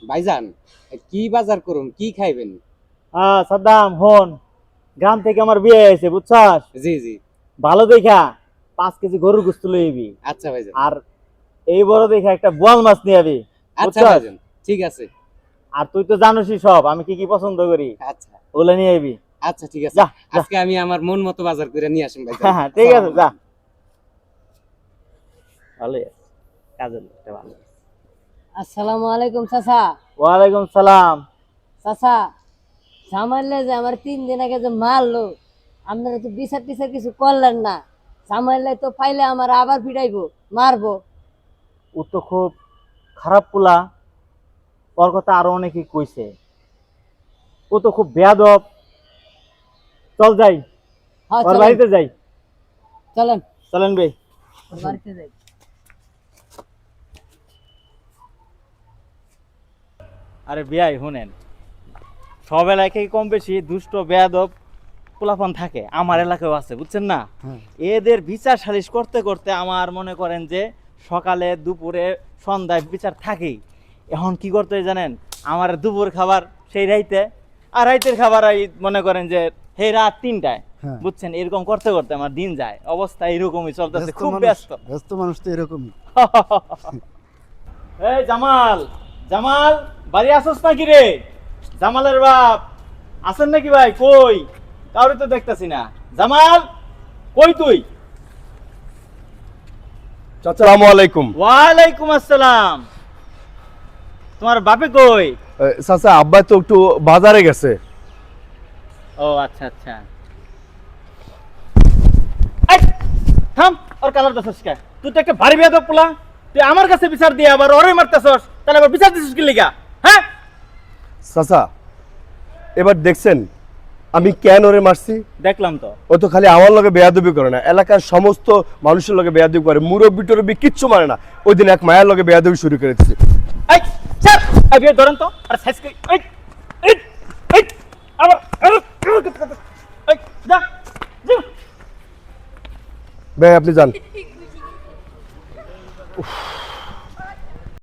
ভাইজান, কি বাজার করুন, কি খাইবেন? সাদ্দাম হন, গ্রাম থেকে আমার বিয়ে হয়েছে বুঝছাস। জি জি। ভালো দেখা 5 কেজি গরুর গোস্ত লইবি। আচ্ছা ভাইজান। আর এই বড় দেখা একটা বোয়াল মাছ নিয়ে আবি। আচ্ছা বুঝছাস? ভাইজান, ঠিক আছে। আর তুই তো জানোসই সব আমি কি কি পছন্দ করি, আচ্ছা ওগুলা নিয়ে আবি। আচ্ছা, ঠিক আছে। যা যা। আজকে আমি আমার মন মতো বাজার করে নিয়ে আসুন ভাইজান। হ্যাঁ ঠিক আছে, যা। ভালোই আছে, কাজের লোকটা ভালো। আসসালামু আলাইকুম চাচা। ওয়ালাইকুম সালাম। চাচা, সামাইলে যে আমার 3 দিন আগে যে মারলো, আপনারা তো বিচার টিচার কিছু করলেন না। সামাইলে তো পাইলে আমার আবার পিটাইবো, মারবো। ও তো খুব খারাপ পোলা, ওর কথা আরো অনেকে কইছে। ও তো খুব বেয়াদব। চল যাই, হ্যাঁ ওর চলেন বাড়িতে যাই। চলেন, চলেন ভাই। ওর বাড়িতে যাই। আরে বিয়াই শুনেন, সব এলাকায় কম বেশি দুষ্ট বেয়াদব পোলাপান থাকে, আমার এলাকায়ও আছে বুঝছেন না। এদের বিচার সালিশ করতে করতে আমার মনে করেন যে সকালে দুপুরে সন্ধ্যায় বিচার থাকেই। এখন কি করতে হয় জানেন, আমার দুপুর খাবার সেই রাইতে, আর রাইতের খাবার এই মনে করেন যে সেই রাত 3টায়। বুঝছেন, এরকম করতে করতে আমার দিন যায়, অবস্থা এরকমই চলতেছে, খুব ব্যস্ত। ব্যস্ত মানুষ তো এরকমই। এই জামাল, জামাল বাড়ি আসছ নাকি রে? জামালের বাপ আছেন নাকি ভাই? কই কাউরে তো দেখতাছি না। জামাল কই তুই? আসসালামু আলাইকুম। ওয়ালাইকুম আসসালাম। তোমার বাপে কই? চাচা আব্বা তো একটু বাজারে গেছে। ও আচ্ছা আচ্ছা। এই, থাম, ওর কালার দছস কে? তুই তো একটা ভারী বেয়াদব পোলা, তুই আমার কাছে বিচার দিয়ে আবার ওরে মারতেছস, তাহলে আবার বিচার দিছিস কি লিগা? হ্যাঁ চাচা এবার দেখছেন আমি কেন ওরে মারছি? দেখলাম তো। ও তো খালি আমার লগে বেয়াদবি করে না, এলাকার সমস্ত মানুষের লগে বেয়াদবি করে, মুরব্বি টুরব্বি কিচ্ছু মানে না। ওই দিন এক মায়ের লগে বেয়াদবি শুরু করে দিচ্ছে। এই স্যার, এই বিয়ে ধরেন তো, আর সাইজ কই? এই এই এই আবার এই যা যা। ভাই আপনি যান।